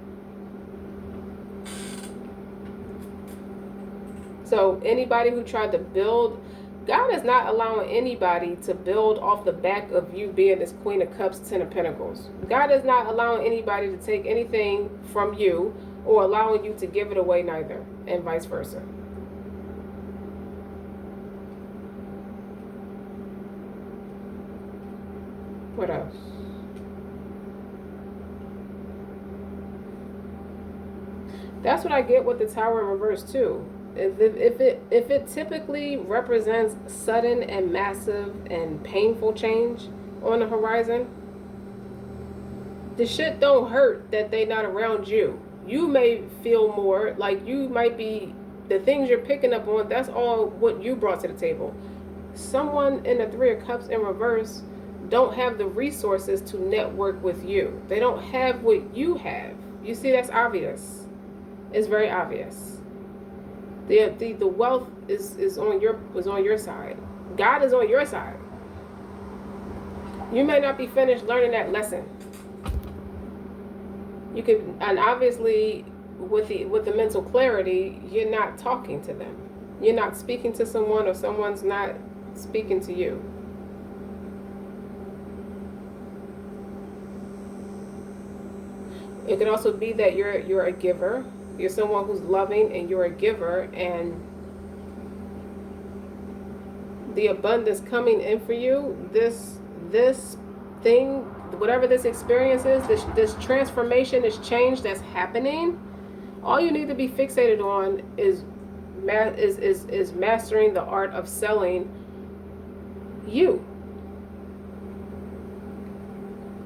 So anybody who tried to build, God is not allowing anybody to build off the back of you being this Queen of Cups, Ten of Pentacles. God is not allowing anybody to take anything from you or allowing you to give it away neither, and vice versa. What else? That's what I get with the Tower in reverse too. If it typically represents sudden and massive and painful change on the horizon, the shit don't hurt that they not around you. You may feel more like you might be, the things you're picking up on, that's all what you brought to the table. Someone in the Three of Cups in reverse don't have the resources to network with you. They don't have what you have. You see, that's obvious. It's very obvious. The wealth is on your side. God is on your side. You may not be finished learning that lesson. You could, and obviously with the mental clarity, you're not talking to them. You're not speaking to someone, or someone's not speaking to you. It could also be that you're a giver. You're someone who's loving and you're a giver, and the abundance coming in for you, this thing, whatever this experience is, this transformation, this change that's happening, all you need to be fixated on is mastering the art of selling you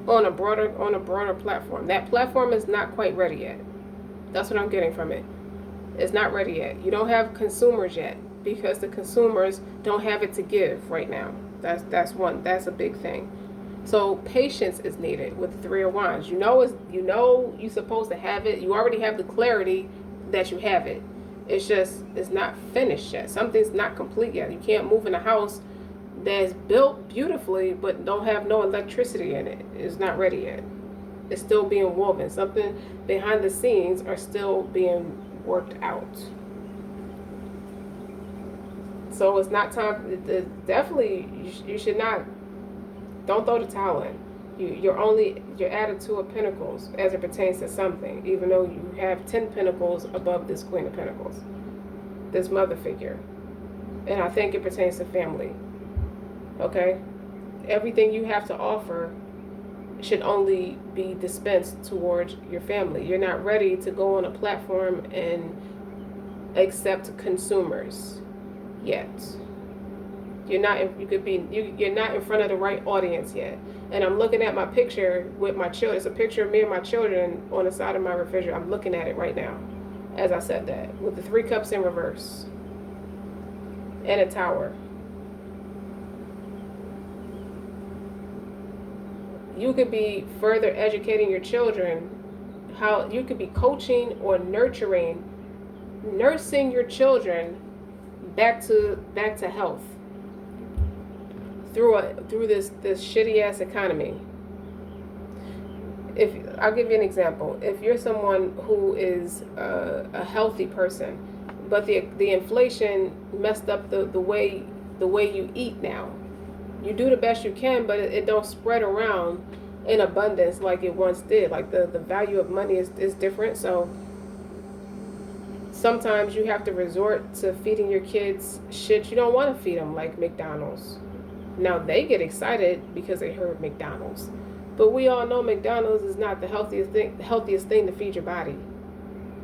on a broader platform. That platform is not quite ready yet. That's what I'm getting from it. It's not ready yet. You don't have consumers yet because the consumers don't have it to give right now. That's a big thing. So patience is needed with the Three of Wands. You know you're supposed to have it. You already have the clarity that you have it. It's not finished yet. Something's not complete yet. You can't move in a house that's built beautifully but don't have no electricity in it. It's not ready yet. It's still being woven. Something behind the scenes are still being worked out. So it's not time. Definitely, you should not. Don't throw the towel in. You're added to a Pentacles as it pertains to something, even though you have 10 Pentacles above this Queen of Pentacles, this mother figure, and I think it pertains to family. Okay, everything you have to offer should only be dispensed towards your family. You're not ready to go on a platform and accept consumers yet. You're not in front of the right audience yet. And I'm looking at my picture with my children. It's a picture of me and my children on the side of my refrigerator. I'm looking at it right now as I said that, with the Three Cups in reverse and a tower. You could be further educating your children, how you could be coaching or nursing your children back to health through this shitty ass economy. If I'll give you an example, if you're someone who is a healthy person, but the inflation messed up the way you eat now, you do the best you can, but it don't spread around in abundance like it once did. Like the value of money is different, so sometimes you have to resort to feeding your kids shit you don't want to feed them, like McDonald's. Now they get excited because they heard McDonald's. But we all know McDonald's is not the healthiest thing to feed your body.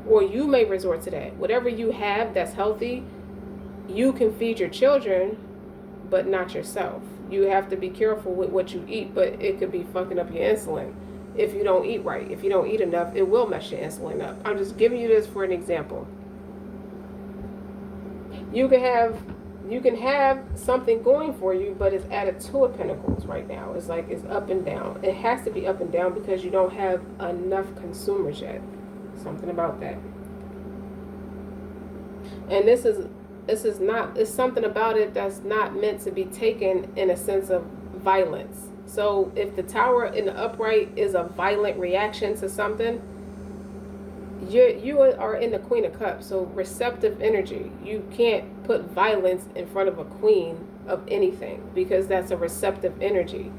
Or you may resort to that. Whatever you have that's healthy, you can feed your children, but not yourself. You have to be careful with what you eat, but it could be fucking up your insulin. If you don't eat right, if you don't eat enough, it will mess your insulin up. I'm just giving you this for an example. You can have something going for you, but it's at a 2 of Pentacles right now. It's like it's up and down. It has to be up and down because you don't have enough consumers yet. Something about that. And it's something about it that's not meant to be taken in a sense of violence. So if the Tower in the upright is a violent reaction to something, you are in the Queen of Cups, so receptive energy. You can't put violence in front of a queen of anything because that's a receptive energy.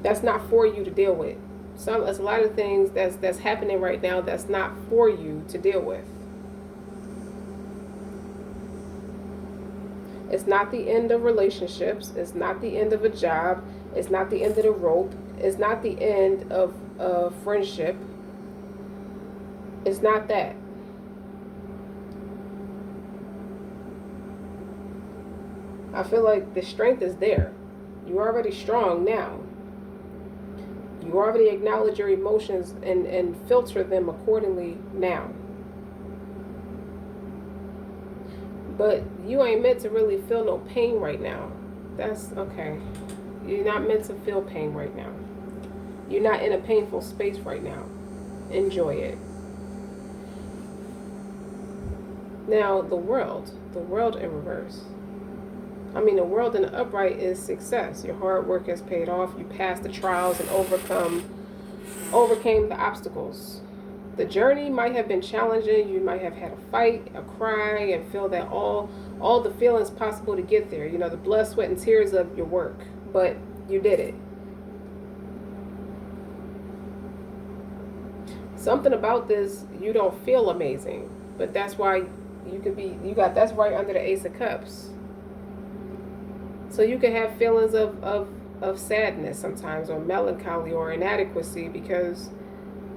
That's not for you to deal with. There's a lot of things that's happening right now that's not for you to deal with. It's not the end of relationships. It's not the end of a job. It's not the end of the rope. It's not the end of friendship. It's not that. I feel like the strength is there. You're already strong now. You already acknowledge your emotions and filter them accordingly now. But you ain't meant to really feel no pain right now. That's okay. You're not meant to feel pain right now. You're not in a painful space right now. Enjoy it. Now, the world in reverse. I mean, the world in the upright is success. Your hard work has paid off. You passed the trials and overcame the obstacles. The journey might have been challenging. You might have had a fight, a cry, and feel that all the feelings possible to get there. You know, the blood, sweat, and tears of your work. But you did it. Something about this, you don't feel amazing. But that's why that's right under the Ace of Cups. So you can have feelings of sadness sometimes, or melancholy, or inadequacy, because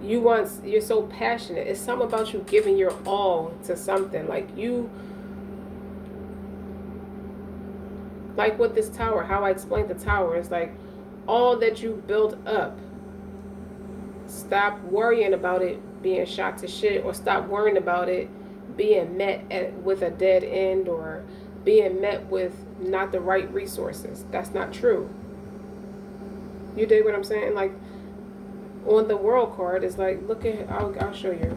you're so passionate. It's something about you giving your all to something. Like with this tower, how I explained the tower, is like all that you built up. Stop worrying about it being shot to shit, or stop worrying about it being met with a dead end, or being met with not the right resources. That's not true. You dig what I'm saying? Like on the World card, it's like, look at, I'll show you.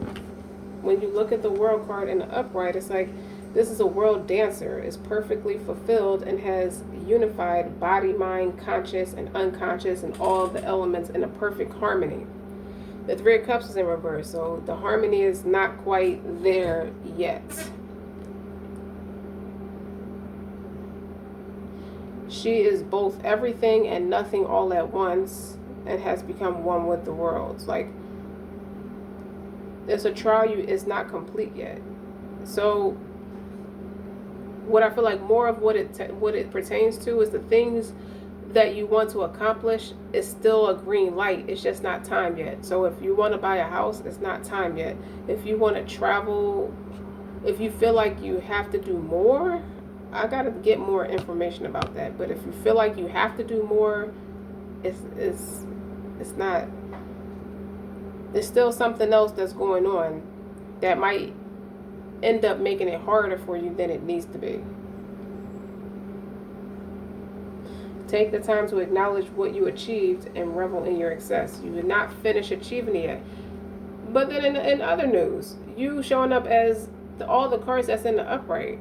When you look at the World card in the upright, it's like, this is a world dancer. Is perfectly fulfilled and has unified body, mind, conscious, and unconscious, and all the elements in a perfect harmony. The Three of Cups is in reverse, so the harmony is not quite there yet. She is both everything and nothing all at once, and has become one with the world. Like, there's a trial is not complete yet. So what I feel like more of what it pertains to is the things that you want to accomplish is still a green light. It's just not time yet. So if you want to buy a house, it's not time yet. If you want to travel, if you feel like you have to do more, I got to get more information about that. But if you feel like you have to do more, it's not. There's still something else that's going on that might end up making it harder for you than it needs to be. Take the time to acknowledge what you achieved and revel in your success. You did not finish achieving it yet. But then in other news, you showing up as all the cards that's in the upright.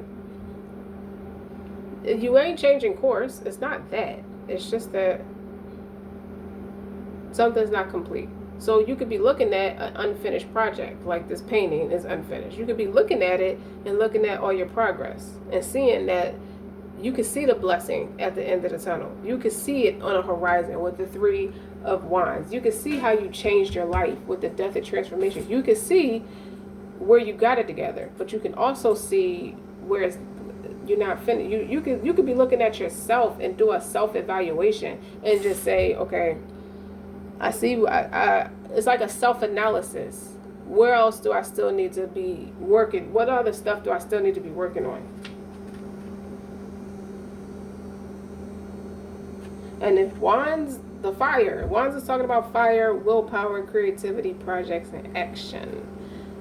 You ain't changing course. It's not that. It's just that something's not complete. So you could be looking at an unfinished project, like this painting is unfinished. You could be looking at it and looking at all your progress and seeing that you can see the blessing at the end of the tunnel. You can see it on a horizon with the Three of Wands. You can see how you changed your life with the Death and Transformation. You can see where you got it together, but you can also see where it's, you're not finished. You could be looking at yourself and do a self-evaluation and just say, okay, I see. It's like a self-analysis. Where else do I still need to be working? What other stuff do I still need to be working on? And if Wands, the fire, Wands is talking about fire, willpower, creativity, projects, and action.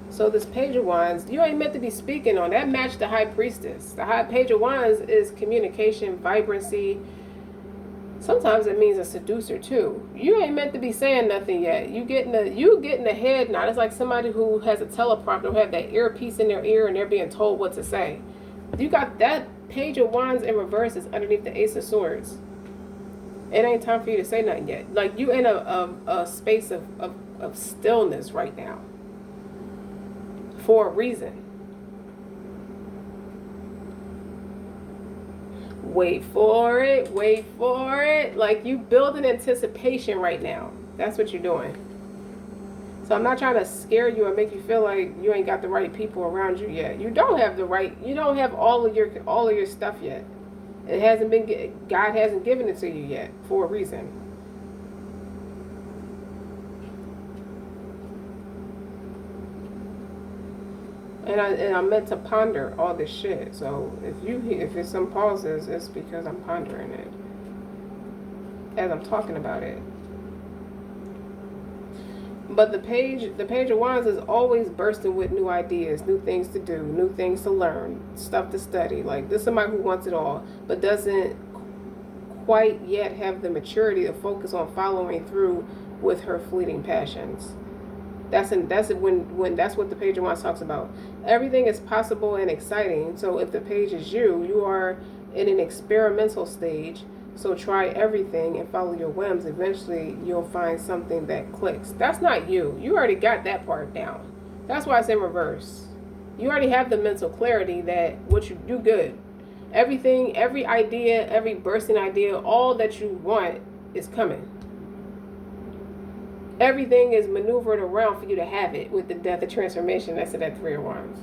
So this Page of Wands, you ain't meant to be speaking on. That matched the High Priestess. The Page of Wands is communication, vibrancy. Sometimes it means a seducer too. You ain't meant to be saying nothing yet. You getting the head nod. It's like somebody who has a teleprompter, who have that earpiece in their ear and they're being told what to say. You got that Page of Wands in reverse is underneath the Ace of Swords. It ain't time for you to say nothing yet. Like you in a space of stillness right now. For a reason. Wait for it, wait for it. Like you build an anticipation right now. That's what you're doing. So I'm not trying to scare you or make you feel like you ain't got the right people around you yet. You don't have the right, you don't have all of your stuff yet. It hasn't been, God hasn't given it to you yet for a reason. And I meant to ponder all this shit. So if it's some pauses, it's because I'm pondering it as I'm talking about it. But the Page of Wands is always bursting with new ideas, new things to do, new things to learn, stuff to study. Like this is somebody who wants it all, but doesn't quite yet have the maturity to focus on following through with her fleeting passions. That's what the Page of Wands talks about. Everything is possible and exciting. So if the page is you are in an experimental stage. So try everything and follow your whims. Eventually you'll find something that clicks. That's not you. You already got that part down. That's why it's in reverse. You already have the mental clarity that what you do good. Everything, every idea, every bursting idea, all that you want is coming. Everything is maneuvered around for you to have it with the Death of Transformation. That's at that Three of Wands.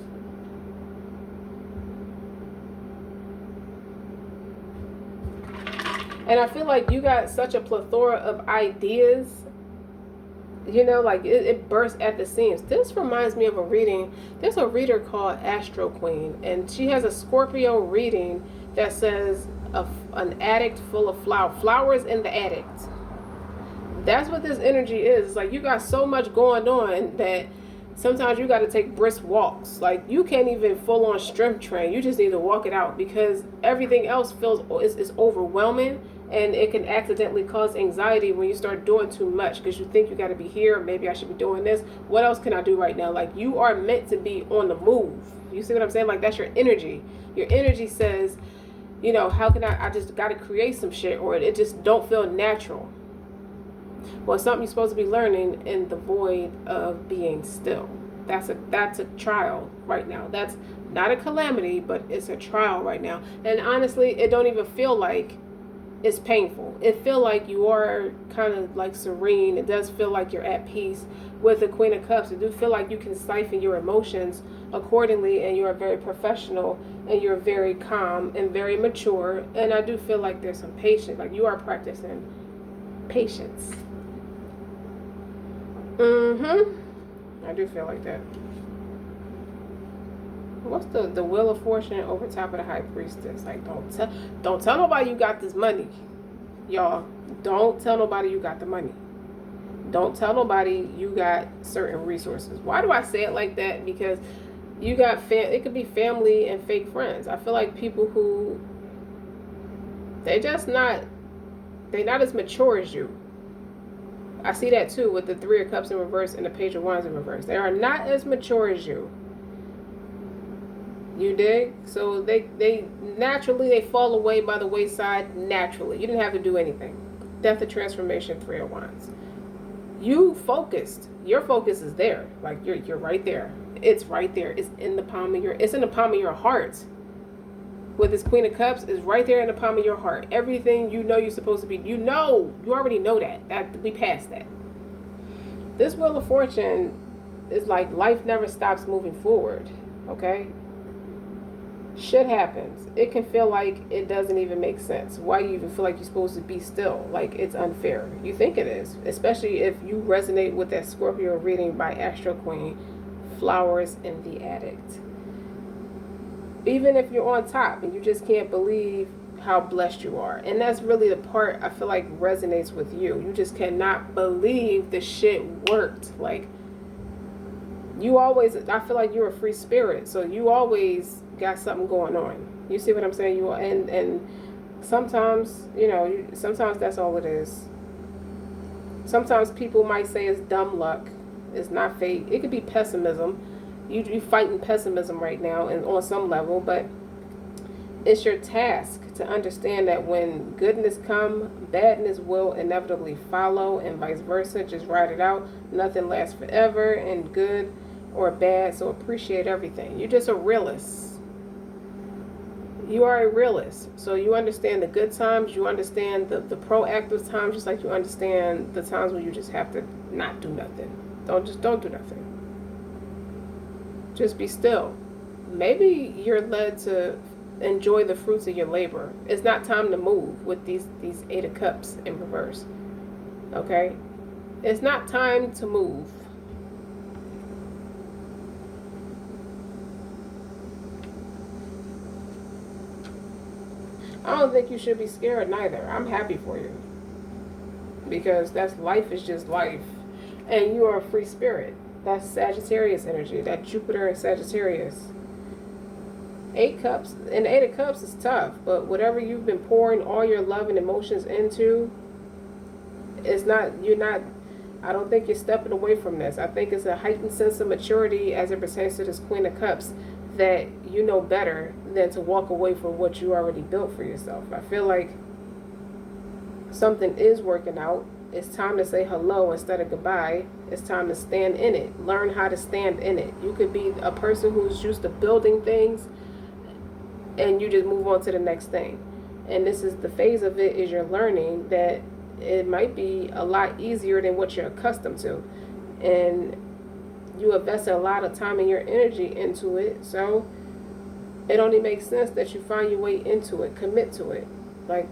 And I feel like you got such a plethora of ideas, you know, like it bursts at the seams. This reminds me of a reading. There's a reader called Astro Queen, and she has a Scorpio reading that says an attic full of flowers in the attic. That's what this energy is. It's like you got so much going on that sometimes you got to take brisk walks. Like you can't even full on strength train. You just need to walk it out because everything else is overwhelming, and it can accidentally cause anxiety when you start doing too much because you think you got to be here. Maybe I should be doing this. What else can I do right now? Like you are meant to be on the move. You see what I'm saying? Like that's your energy. Your energy says, you know, how can I just got to create some shit, or it just don't feel natural. Well, something you're supposed to be learning in the void of being still. That's a trial right now. That's not a calamity, but it's a trial right now. And honestly, it don't even feel like it's painful. It feel like you are kind of like serene. It does feel like you're at peace with the Queen of Cups. It do feel like you can siphon your emotions accordingly, and you're very professional, and you're very calm and very mature. And I do feel like there's some patience. Like you are practicing patience. I do feel like that. What's the Wheel of Fortune over top of the High Priestess? Like don't tell nobody you got this money, y'all. Don't tell nobody you got the money. Don't tell nobody you got certain resources. Why do I say it like that? Because you got it could be family and fake friends. I feel like people who they're not as mature as you. I see that too with the Three of Cups in reverse and the Page of Wands in reverse. They are not as mature as you. You dig? So they naturally they fall away by the wayside naturally. You didn't have to do anything. Death of transformation, 3 of Wands. You focused. Your focus is there. Like you're right there. It's right there. It's in the palm of your heart. With this Queen of Cups is right there in the palm of your heart. Everything you know you're supposed to be. You already know that. We passed that. This Wheel of Fortune is like life never stops moving forward. Okay? Shit happens. It can feel like it doesn't even make sense. Why you even feel like you're supposed to be still? Like it's unfair. You think it is. Especially if you resonate with that Scorpio reading by Astro Queen, Flowers in the Addict. Even if you're on top and you just can't believe how blessed you are. And that's really the part I feel like resonates with you. You just cannot believe the shit worked. Like, you always, I feel like you're a free spirit. So you always got something going on. You see what I'm saying? You are, and sometimes, sometimes that's all it is. Sometimes people might say it's dumb luck. It's not fate. It could be pessimism. You fighting pessimism right now and on some level, but it's your task to understand that when goodness come, badness will inevitably follow, and vice versa. Just ride it out. Nothing lasts forever, and good or bad, so appreciate everything. You're just a realist. You are a realist, so you understand the good times, you understand the proactive times, just like you understand the times when you just have to not do nothing. Don't do nothing. Just be still. Maybe you're led to enjoy the fruits of your labor. It's not time to move with these 8 of Cups in reverse. Okay? It's not time to move. I don't think you should be scared neither. I'm happy for you. Because life is just life. And you are a free spirit. That's Sagittarius energy. That Jupiter and Sagittarius. 8 Cups. And the 8 of Cups is tough. But whatever you've been pouring all your love and emotions into, I don't think you're stepping away from this. I think it's a heightened sense of maturity as it pertains to this Queen of Cups, that you know better than to walk away from what you already built for yourself. I feel like something is working out. It's time to say hello instead of goodbye. It's time to stand in it. Learn how to stand in it. You could be a person who's used to building things and you just move on to the next thing. And this is the phase of it, is you're learning that it might be a lot easier than what you're accustomed to. And you invested a lot of time and your energy into it. So it only makes sense that you find your way into it. Commit to it. Like,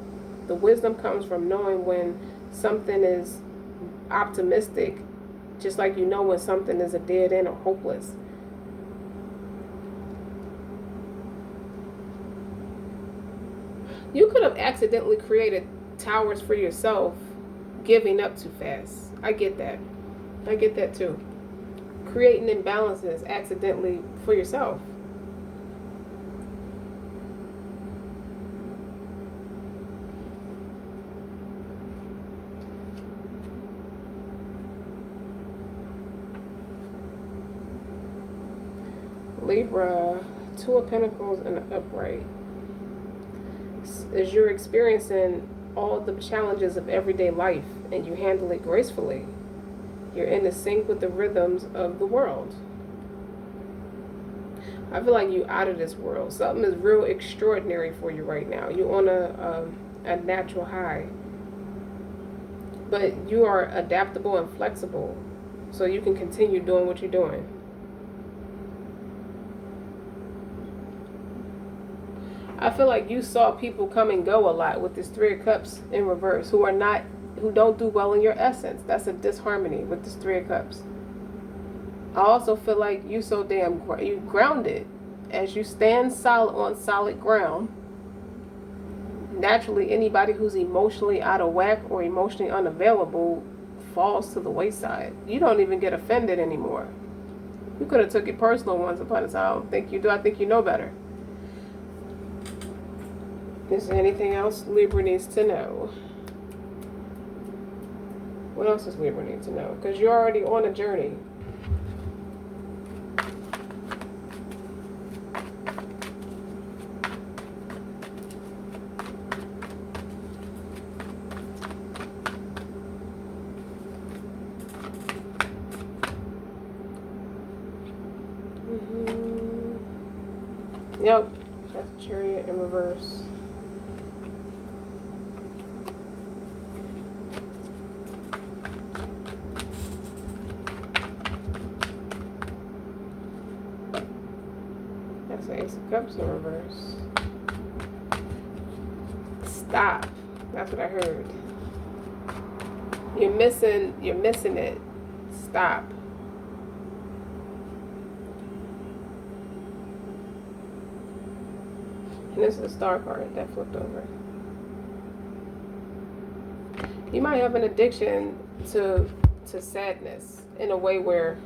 the wisdom comes from knowing when something is optimistic, just like you know when something is a dead end or hopeless. You could have accidentally created towers for yourself, giving up too fast. I get that. I get that too. Creating imbalances accidentally for yourself. Libra, 2 of Pentacles in the upright. As you're experiencing all the challenges of everyday life and you handle it gracefully, you're in the sync with the rhythms of the world. I feel like you're out of this world. Something is real extraordinary for you right now. You're on a natural high. But you are adaptable and flexible, so you can continue doing what you're doing. I feel like you saw people come and go a lot with this 3 of Cups in reverse, who don't do well in your essence. That's a disharmony with this 3 of Cups. I also feel like you so damn you grounded. As you stand solid on solid ground, naturally anybody who's emotionally out of whack or emotionally unavailable falls to the wayside. You don't even get offended anymore. You could have took it personal once upon a time. I don't think you do. I think you know better. Is there anything else Libra needs to know? What else does Libra need to know? Because you're already on a journey. Yep. That's Chariot in reverse. That's the Ace of Cups in reverse. Stop. That's what I heard. You're missing it. Stop. And this is a star card that flipped over. You might have an addiction to sadness in a way where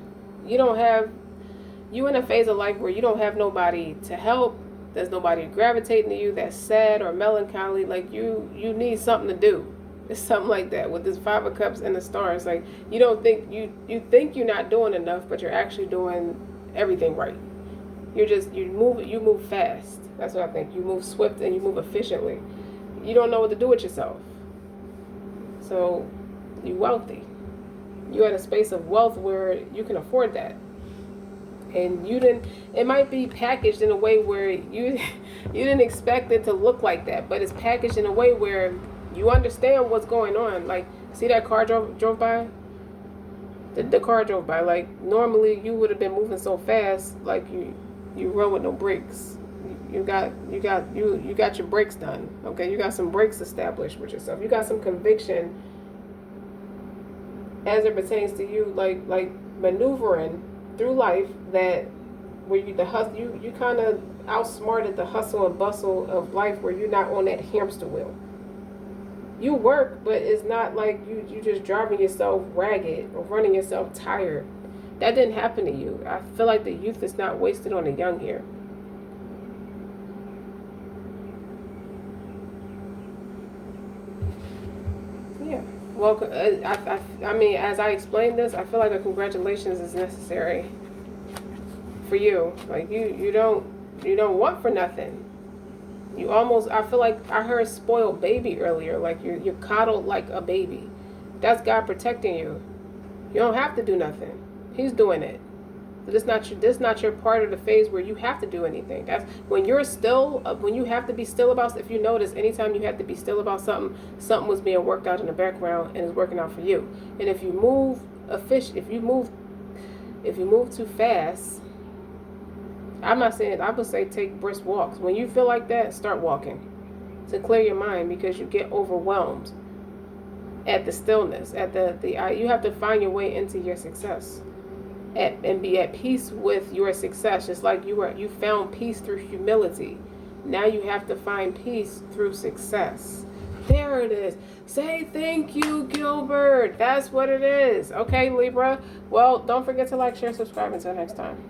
you're in a phase of life where you don't have nobody to help. There's nobody gravitating to you that's sad or melancholy. Like you need something to do. It's something like that with this Five of Cups and the stars. Like you don't think you think you're not doing enough, but you're actually doing everything right. You move fast. That's what I think. You move swift and you move efficiently. You don't know what to do with yourself. So you're wealthy. You're at a space of wealth where you can afford that. And it might be packaged in a way where you didn't expect it to look like that, but it's packaged in a way where you understand what's going on. Like, see that car drove by? The car drove by. Like, normally you would have been moving so fast, like you run with no brakes. You got your brakes done. Okay, you got some brakes established with yourself. You got some conviction as it pertains to you, like maneuvering through life, that where you kind of outsmarted the hustle and bustle of life, where you're not on that hamster wheel. You work, but it's not like you just driving yourself ragged or running yourself tired. That didn't happen to you. I feel like the youth is not wasted on the young here. Yeah. Well, I mean, as I explained this, I feel like a congratulations is necessary for you. Like you don't want for nothing. You almost, I feel like I heard spoiled baby earlier. Like you're coddled like a baby. That's God protecting you. You don't have to do nothing. He's doing it. This not your part of the phase where you have to do anything. That's when you're still, when you have to be still about. If you notice, anytime you have to be still about something, something was being worked out in the background and is working out for you. And if you move if you move too fast, I'm not saying, I would say take brisk walks. When you feel like that, start walking to clear your mind, because you get overwhelmed at the stillness, at you have to find your way into your success. And be at peace with your success. Just like you found peace through humility. Now you have to find peace through success. There it is. Say thank you, Gilbert. That's what it is. Okay, Libra. Well, don't forget to like, share, subscribe. Until next time.